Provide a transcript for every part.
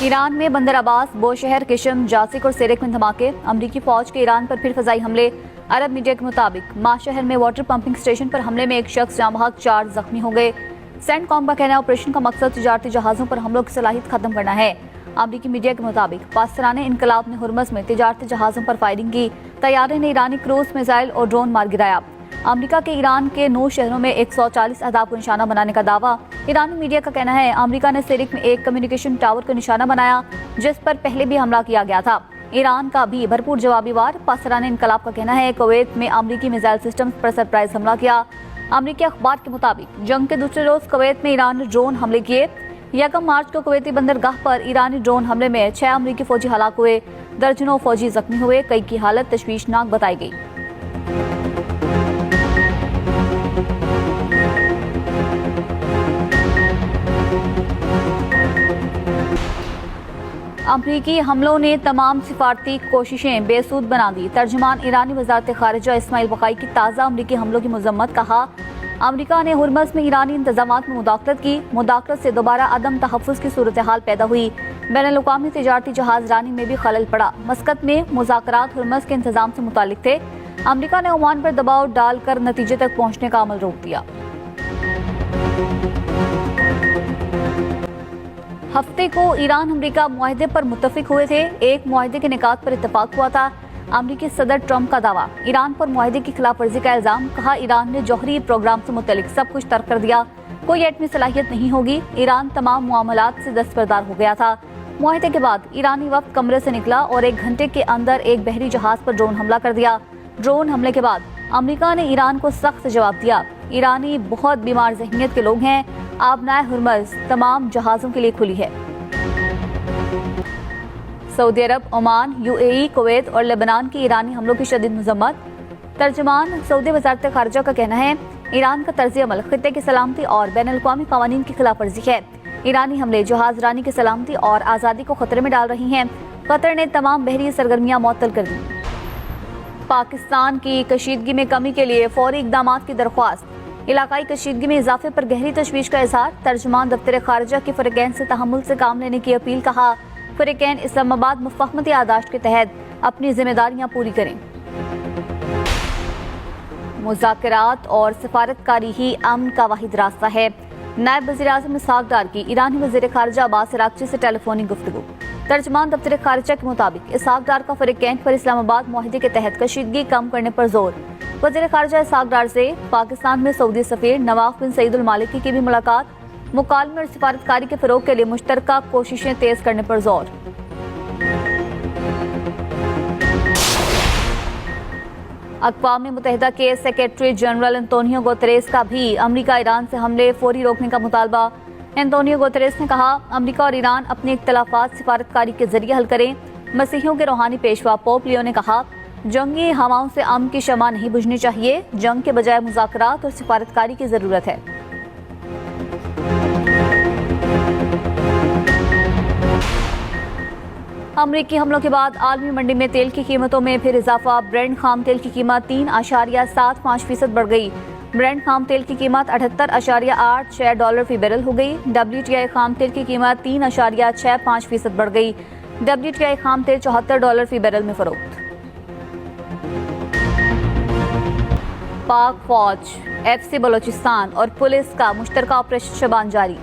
Iran में बंदर अब्बास, बोशहर, किशम, Jask और सेरेक में धमाके। अमरीकी फौज के ईरान पर फिर फजाई हमले। अरब मीडिया के मुताबिक माशहर में वाटर पंपिंग स्टेशन पर हमले में एक शख्स जाँ बहक, 4 जख्मी हो गए। सेंटकॉम का कहना है ऑपरेशन का मकसद तिजारती जहाज़ों पर हमलों की सलाहियत खत्म करना है। अमरीकी मीडिया के मुताबिक पाकिस्तान इनकलाब ने हुर्मस में तिजारती जहाज़ों पर फायरिंग की। तैयारे ने ईरानी क्रूज मिसाइल और ड्रोन मार गिराया। अमरीका के ईरान के 9 शहरों में 140 अहदाफ को निशाना बनाने का दावा। ईरानी मीडिया का कहना है अमरीका ने सिरिक में एक कम्युनिकेशन टावर को निशाना बनाया जिस पर पहले भी हमला किया गया था। ईरान का भी भरपूर जवाबी वार। पाकिस्तान इनकलाब का कहना है कुवैत में अमरीकी मिसाइल सिस्टम पर सरप्राइज हमला किया। अमरीकी अखबार के मुताबिक जंग के दूसरे रोज कुवैत में ईरान ने ड्रोन हमले किए। 1 मार्च को कुवैती बंदरगाह पर ईरानी ड्रोन हमले में 6 अमरीकी फौजी हलाक हुए। दर्जनों फौजी जख्मी हुए। कई की हालत तशवीशनाक बताई गई। अमरीकी हमलों ने तमाम सिफारती कोशिशें बेसूद बना दी। तर्जुमान ईरानी वजारत खारिजा इस्माइल बकाई की ताज़ा अमरीकी हमलों की मजम्मत। कहा अमरीका ने हुर्मस में ईरानी इंतजामात में मुदाखलत की। मुदाखलत से दोबारा अदम तहफ़्फ़ुज़ की सूरत हाल पैदा हुई। बैनुल-अक़वामी तिजारती जहाज़ रानी में भी खलल पड़ा। मस्कत में मुज़ाकरात हुर्मस के इंतजाम से मुतालिक थे। अमरीका ने ओमान पर दबाव डालकर नतीजे तक पहुँचने का अमल रोक दिया। हफ्ते को ईरान अमरीका मुआहदे पर मुत्तफिक हुए थे। एक मुआहदे के निकात पर इत्तफाक हुआ था। अमरीकी सदर ट्रंप का दावा, ईरान पर मुआहदे की खिलाफ वर्जी का इल्जाम। कहा ईरान ने जौहरी प्रोग्राम से मुतल्लिक सब कुछ तर्क कर दिया। कोई एटमी सलाहियत नहीं होगी। ईरान तमाम मामलात से दस्तबरदार हो गया था। मुआहदे के बाद ईरानी वक्त कमरे से निकला और 1 घंटे के अंदर एक बहरी जहाज पर ड्रोन हमला कर दिया। ड्रोन हमले के बाद अमरीका ने ईरान को सख्त जवाब दिया। ईरानी बहुत बीमार ज़हनियत के लोग हैं। आबनाए हुर्मस तमाम जहाज़ों के लिए खुली है। सऊदी अरब, ओमान, यूएई, कुवैत और लेबनान की ईरानी हमलों की शदीद मजम्मत। तर्जुमान सऊदी वज़ारत खारिजा का कहना है ईरान का तर्ज अमल खित्ते की सलामती और बैनुल-अक़वामी क़वानीन की खिलाफ वर्जी है। ईरानी हमले जहाज रानी की सलामती और आज़ादी को खतरे में डाल रही हैं। कतर ने तमाम बहरी सरगर्मियां मुअत्तल कर दी। पाकिस्तान की कशीदगी में कमी के लिए फौरी इक़दामात की दरख्वास्त। इलाकाई कशीदगी में इजाफे पर गहरी तशवीश का इज़हार। तर्जुमान दफ्तर खारिजा के फ़रीक़ैन से तहम्मुल से काम लेने की अपील। कहा फ़रीक़ैन इस्लामाबाद मुफ़ाहमती यादाश्त के तहत अपनी जिम्मेदारियां पूरी करें। मुज़ाकरात और सिफारतकारी ही अमन का वाहिद रास्ता है। नायब वज़ीर-ए-आज़म इसहाक़ डार की ईरानी वज़ीर खारिजा अब्बास अराग़ची से टेलीफोनिक गुफ्तगू। तर्जुमान दफ्तर खारिजा के मुताबिक इसहाक़ डार का फ़रीक़ैन पर इस्लामाबाद मुआहदे के तहत कशीदगी कम करने पर जोर। वज़ीर खारिजा इसहाक़ डार से पाकिस्तान में सऊदी सफ़ीर नवाफ बिन सईद अल मालिकी की भी मुलाकात। मुकालमे और सिफारतकारी के फ़रोग़ के लिए मुश्तरका कोशिशें तेज करने पर जोर। अक़वाम मुत्तहिदा के सेक्रेटरी जनरल एंटोनियो गुतेरेस का भी अमरीका ईरान से हमले फौरी रोकने का मुतालबा। एंटोनियो गुतेरेस ने कहा अमरीका और ईरान अपने इख्तलाफात सिफारतकारी के जरिए हल करें। मसीहियों के रूहानी पेशवा पोप लियो ने कहा जंगी हवाओं से अमन की शमा नहीं बुझनी चाहिए। जंग के बजाय मुज़ाकरात और सिफारतकारी की ज़रूरत है। अमरीकी हमलों के बाद आलमी मंडी में तेल की कीमतों में फिर इजाफा। ब्रेंट खाम तेल की कीमत 3.75% बढ़ गई। ब्रेंट खाम तेल की कीमत $78.86 फी बैरल हो गई। WTI खाम तेल की कीमत 3.65% बढ़ गई। WTI खाम तेल $74 फी बैरल में फरोख्त। पाक फौज, FC बलोचिस्तान और पुलिस का मुश्तरका ऑपरेशन शबान जारी।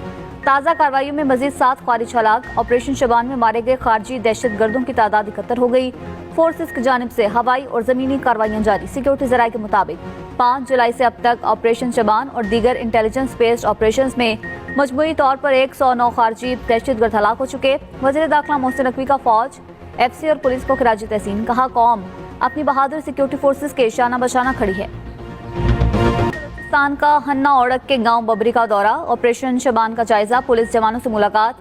ताज़ा कार्रवाइयों में मजीद 7 ख्वारिज हलाक। ऑपरेशन शबान में मारे गए खारजी दहशतगर्दों की तादाद 71 हो गई। फोर्सेस की जानिब से हवाई और ज़मीनी कार्रवाइयाँ जारी। सिक्योरिटी ज़राए के मुताबिक 5 जुलाई से अब तक ऑपरेशन शबान और दीगर इंटेलिजेंस बेस्ड ऑपरेशन में मजमूई तौर पर 109 खारजी दहशतगर्द हलाक हो चुके। वज़ीर दाखिला मोहसिन नकवी का फौज, FC और पुलिस को खिराज तहसीन। कहा कौम अपनी बहादुर सिक्योरिटी फोर्सेस के शाना बशाना खड़ी है। पाकिस्तान का हन्ना ओड़क के गांव बबरी का दौरा। ऑपरेशन शबान का जायजा। पुलिस जवानों से मुलाकात।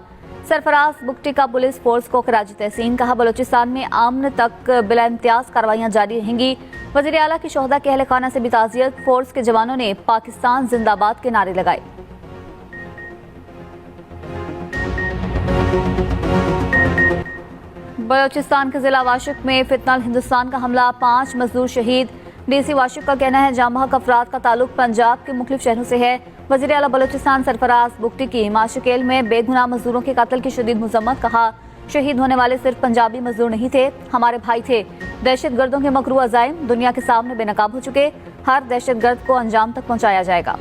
सरफराज बुगटी का पुलिस फोर्स को खिराज तहसीन। कहा बलोचिस्तान में आमन तक बिला इम्तियाज कार्रवाइयां जारी रहेंगी। वज़ीर आला की शोहदा के अहल खाना से भी ताज़ियत। फोर्स के जवानों ने पाकिस्तान जिंदाबाद के नारे लगाए। बलोचिस्तान के जिला वाशिक में फितनल हिंदुस्तान का हमला, 5 मजदूर शहीद। DC वाशिक का कहना है जामबहक अफराद का ताल्लुक पंजाब के मुख्तलिफ शहरों से है। वज़ीर आला बलोचिस्तान सरफराज बुगटी की माशकेल में बेगुनाह मजदूरों के कत्ल की शदीद मजम्मत। कहा शहीद होने वाले सिर्फ पंजाबी मजदूर नहीं थे, हमारे भाई थे। दहशतगर्दों के मकरू अज़ाइम दुनिया के सामने बेनकाब हो चुके, हर दहशतगर्द को अंजाम तक पहुंचाया जाएगा।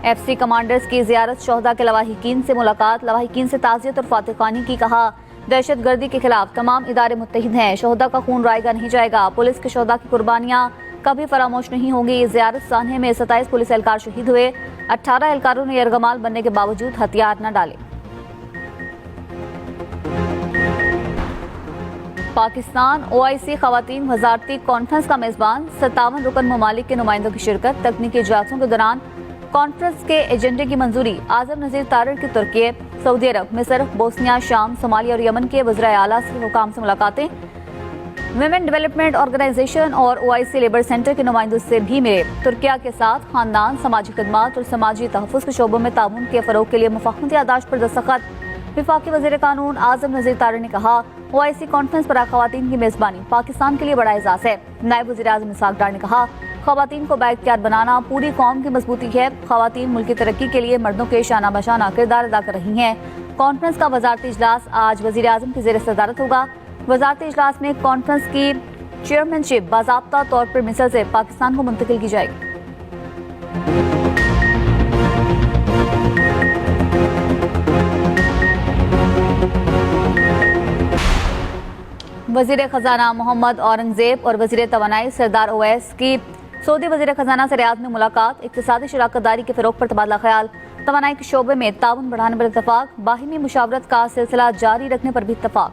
FC कमांडर्स की जियारत, शोहदा के लवाहिकीन से मुलाकात, लवाहिकीन से ताज़ियत और फातिखानी की। कहा, दहशतगर्दी के खिलाफ तमाम इदारे मुत्तहिद हैं, शोहदा का खून रायगा नहीं जाएगा, पुलिस के शोहदा की कुर्बानियां कभी फरामोश नहीं होंगी। जियारत सान्हे में 27 पुलिस एहलकार शहीद हुए, 18 एहलकारों ने यरगमाल बनने के बावजूद हथियार न डाले। पाकिस्तान OIC खवातीन वजारती कॉन्फ्रेंस का मेजबान, 57 रुकन ममालिक के नुमाइंदों की शिरकत। तकनीकी इजलासों के दौरान कॉन्फ्रेंस के एजेंडे की मंजूरी। आजम नजीर तारिर की तुर्की, सऊदी अरब, मिस्र, बोस्निया, शाम, सोमालिया और यमन के वज़ीर आला से हुकाम से मुलाकातें। विमेन डेवलपमेंट ऑर्गेनाइजेशन और OIC लेबर सेंटर के नुमाइंदों से भी मिले। तुर्किया के साथ खानदान, समाजी खदमात और समाजी तहफ़्फ़ुज़ के शोबों में ताउन के फ़रोग़ के लिए मुफ़ाहमती यादाश्त पर दस्तखत। वफाकी वज़ीर कानून आजम नज़ीर तारिर ने कहा, OIC कॉन्फ्रेंस पर ख़वातीन की मेज़बानी पाकिस्तान के लिए बड़ा एजाज़ है। नायब वज़ीर आज़म इसहाक़ डार ने कहा, ख़वातीन को बाइख्तियार बनाना पूरी कौम की मजबूती है। ख़वातीन मुल्क की तरक्की के लिए मर्दों के शाना बशाना किरदार अदा कर रही हैं। कॉन्फ्रेंस का वज़ारती इजलास आज वज़ीर आज़म की ज़ेर सदारत होगा। वज़ारती इजलास में कॉन्फ्रेंस की चेयरमैनशिप बाज़ाब्ता तौर पर मिस्र से पाकिस्तान को मुंतकिल की जाएगी। वज़ीर ख़जाना मोहम्मद औरंगज़ेब और वज़ीर तवानाई सरदार ओवैस की सऊदी वज़ीर ख़जाना से रियाद में मुलाकात। इक़्तिसादी शराकतदारी के फ़रोग़ पर तबादला ख्याल, तवानाई के शोबे में ताउन बढ़ाने पर इत्तफ़ाक़, बाहिमी मुशावरत का सिलसिला जारी रखने पर भी इत्तफ़ाक़।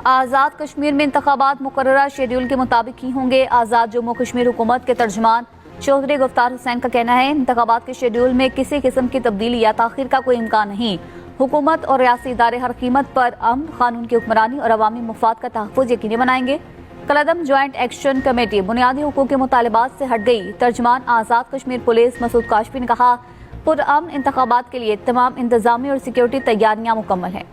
आज़ाद कश्मीर में इंतख़ाबात मुकर्ररा शेड्यूल के मुताबिक ही होंगे। आज़ाद जम्मू कश्मीर हुकूमत के तर्जुमान चौधरी गुफ्तार हुसैन का कहना है, इंतख़ाबात के शेड्यूल में किसी किस्म की तब्दीली या ताख़ीर का कोई इम्कान नहीं। हुकूमत और रियासी इदारे हर कीमत पर अमन, कानून की हुक्मरानी और अवामी मुफाद का तहफ़्फ़ुज़ यकीनी बनाएंगे। कलअदम ज्वाइंट एक्शन कमेटी बुनियादी हुकूक के मुतालबात से हट गई। तर्जुमान आज़ाद कश्मीर पुलिस मसूद काशफी ने कहा, पुरअमन इंतख़ाबात के लिए तमाम इंतज़ामी और सिक्योरिटी तैयारियां मुकम्मल हैं।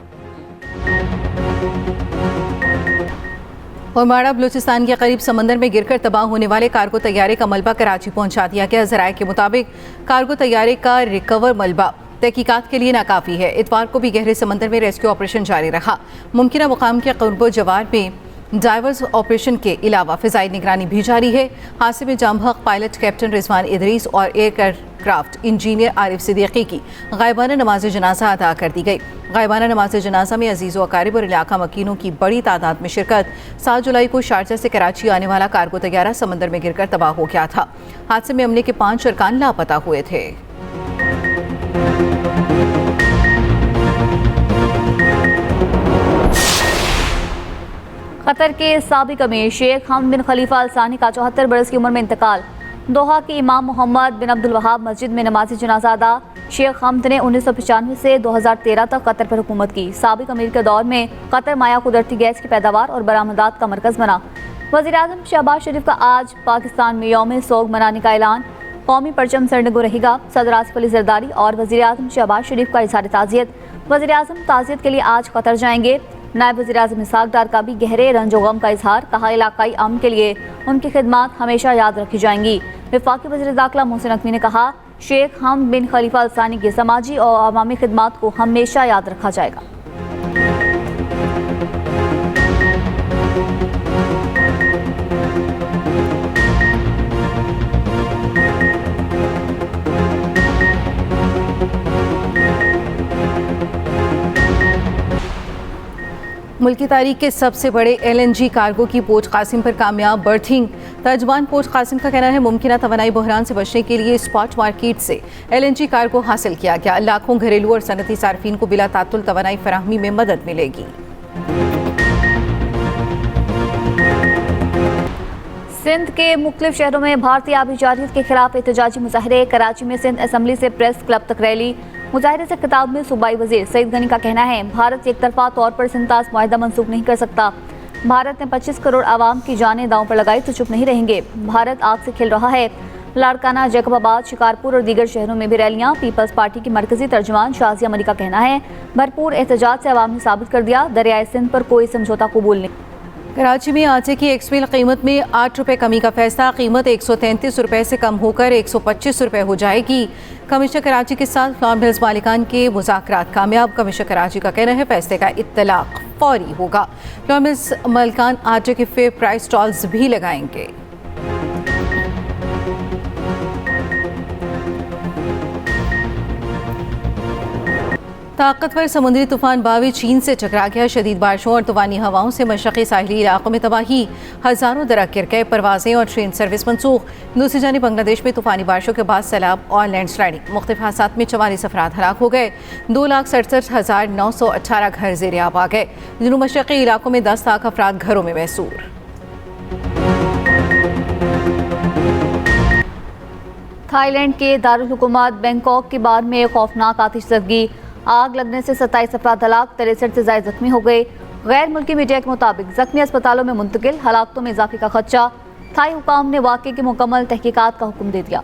और माड़ा बलूचिस्तान के करीब समंदर में गिरकर तबाह होने वाले कार्गो तैयारे का मलबा कराची पहुंचा दिया गया। ज़राए के मुताबिक कार्गो तैयारे का रिकवर मलबा तहकीकात के लिए नाकाफी है। इतवार को भी गहरे समंदर में रेस्क्यू ऑपरेशन जारी रहा। मुमकिन मुकाम के क़ुर्ब जवार में डाइवर्स ऑपरेशन के अलावा फ़िज़ाई निगरानी भी जारी है। हादसे में जामहक पायलट कैप्टन रिजवान इदरीस और एयरक्राफ्ट इंजीनियर आरिफ सिद्दीकी की गायबाना नमाज जनाजा अदा कर दी गई। गायबाना नमाज जनाजा में अजीज़ व अकारिब और इलाका मकीनों की बड़ी तादाद में शिरकत। 7 जुलाई को शारजा से कराची आने वाला कार्गो तैयारा समंदर में गिरकर तबाह हो गया था। हादसे में अमले के 5 अरकान लापता हुए थे। कतर के साबिक अमीर शेख हमद बिन खलीफा अल सानी का 74 बरस की उम्र में इंतकाल। दोहा की इमाम मोहम्मद बिन अब्दुल वहाब मस्जिद में नमाज जनाजा अदा। शेख हमद ने 1995 से 2013 तक कतर पर हुकूमत की। साबिक अमीर के दौर में कतर माया कुदरती गैस की पैदावार और बरामदात का मरकज़ बना। वज़ीर आज़म शहबाज शरीफ का आज पाकिस्तान में यौम सोग मनाने का ऐलान। कौमी परचम सरनगो रहेगा। सदर आसिफ अली जरदारी और वज़ीर आज़म शहबाज शरीफ का इज़हार ताज़ियत। वज़ीर आज़म ताज़ियत के लिए आज कतर जाएंगे। नायब वज़ीर आज़म इसहाक़ डार का भी गहरे रंजो गम का इजहार। कहा, इलाकाई अमन के लिए उनकी खिदमात हमेशा याद रखी जाएंगी। वफाकी वज़ीर दाखिला मोहसिन नकवी ने कहा, शेख हमद बिन खलीफा अल सानी की समाजी और अवामी खिदमात को हमेशा याद रखा जाएगा। मुल्क की तारीख के सबसे बड़े LNG कार्गो की पोर्ट कासिम पर कामयाब बर्थिंग। तर्जुमान पोर्ट कासिम का कहना है, मुमकिन तवानाई बहरान से बचने के लिए स्पॉट मार्केट से LNG कार्गो हासिल किया गया। लाखों घरेलू और सनती सार्फिन को बिला तातुल तवानाई फराहमी में मदद मिलेगी। सिंध के मुख्तलिफ शहरों में भारतीय आबी जारियत के खिलाफ एहतजाजी मुजाहरे। कराची में सिंध असम्बली से प्रेस क्लब तक रैली। मुजाहरे से खिताब में सूबाई वजीर सईद गनी का कहना है, भारत एक तरफा तौर पर सिंतास मुआहदा मनसूख नहीं कर सकता। भारत ने 25 करोड़ आवाम की जानें दांव पर लगाई तो चुप नहीं रहेंगे। भारत आग से खेल रहा है। लाड़काना, जैकबाबाद, शिकारपुर और दीगर शहरों में भी रैलियां। पीपल्स पार्टी की मरकजी तर्जुमान शाजिया मरी का कहना है, भरपूर एहतजाज से अवाम ने साबित कर दिया, दरियाए सिंध पर कोई समझौता कबूल नहीं। कराची में आटे की एक्सपील कीमत में 8 रुपये कमी का फैसला। कीमत 133 रुपये से कम होकर 125 रुपये हो जाएगी। कमिश्नर कराची के साथ फ्लोर मिल्स मालिकान के मुज़ाकरात कामयाब। कमिश्नर कराची का कहना है फैसले का इत्तलाक फौरी होगा। फ्लोर मिल्स मालिकान आटे के फेयर प्राइस स्टॉल्स भी लगाएंगे। ताकतवर समुद्री तूफान बावी चीन से टकरा गया। शदीद बारिशों और तूफानी हवाओं से मशरक़ी साहिली इलाकों में तबाही। हज़ारों दरख्त गिर गए। परवाजें और ट्रेन सर्विस मनसूख। दूसरी जानिब बांग्लादेश में तूफानी बारिशों के बाद सैलाब और लैंडस्लाइडिंग। मुख्तलिफ हादसात में 44 अफराद हलाक हो गए। 2,67,918 घर ज़ेरे आब आ गए। जनूब मशरक़ी इलाकों में 10 लाख अफराद घरों में महसूर। थाईलैंड के दारुल हुकूमत बैंकॉक के बार में खौफनाक आतिशज़दगी। आग लगने से 27 अफराद हलाक, 63 से ज़ायद जख्मी हो गए। गैर मुल्की मीडिया के मुताबिक जख्मी अस्पतालों में मुंतकिल। हलाकतों में इजाफे का खदशा। थाई हुकाम ने वाक़े की मुकम्मल तहकीकात का हुक्म दे दिया।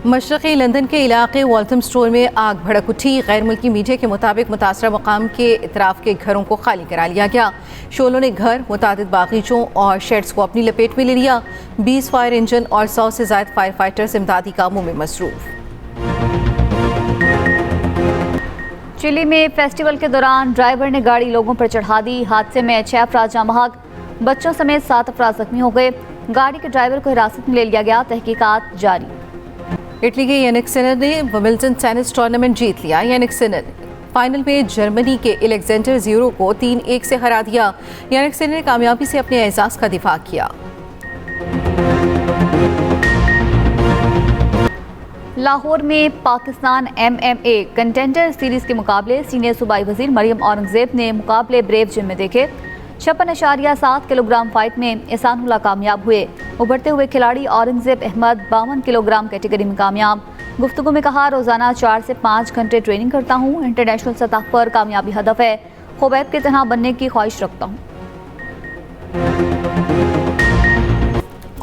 मशरक़ी लंदन के इलाके वॉल्थम स्टोर में आग भड़क उठी। गैर मुल्की मीडिया के मुताबिक मुतासरा मकाम के इतराफ के घरों को खाली करा लिया गया। शोलों ने घर, मुतादिद बागीचों और शेड्स को अपनी लपेट में ले लिया। 20 फायर इंजन और 100 से ज़ायद फायर फाइटर्स इमदादी कामों में मसरूफ। चिली में फेस्टिवल के दौरान ड्राइवर ने गाड़ी लोगों पर चढ़ा दी। हादसे में 6 अफराद जाँ बहक, बच्चों समेत 7 अफराद जख्मी हो गए। गाड़ी के ड्राइवर को हिरासत में ले लिया गया। तहकीकात जारी। इटली के यानिक सिनर ने विंबलडन टेनिस टूर्नामेंट जीत लिया। यानिक सिनर फाइनल में जर्मनी के एलेक्जेंडर ज़्वेरेव को 3-1 से हरा दिया। यानिक सिनर ने कामयाबी से अपने एजाज का दिफा किया। लाहौर में पाकिस्तान MMA कंटेंडर सीरीज के मुकाबले सीनियर सूबाई वजीर मरियम औरंगजेब ने मुकाबले ब्रेव जिम में देखे। 56.7 किलोग्राम फाइट में एहसानुल्लाह कामयाब हुए। उभरते हुए खिलाड़ी औरंगजेब अहमद 52 किलोग्राम कैटेगरी में कामयाब। गुफ्तगू में कहा, रोजाना 4 से 5 घंटे ट्रेनिंग करता हूँ। इंटरनेशनल सतह पर कामयाबी हदफ है। खुबैब की तरह बनने की ख्वाहिश रखता हूँ।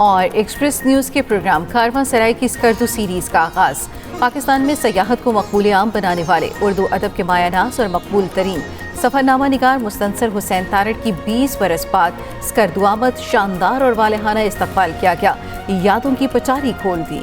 और एक्सप्रेस न्यूज़ के प्रोग्राम कारवां सराय की स्कर्दू सीरीज़ का आगाज़। पाकिस्तान में सयाहत को मकबूल आम बनाने वाले उर्दू अदब के मायानाज और मकबूल तरीन सफ़रनामा निगार मुस्तनसर हुसैन तारड़ की 20 बरस बाद स्कर्दू आमद शानदार और वालेहाना इस्तकबाल किया गया। यादों की पचारी खोल दी।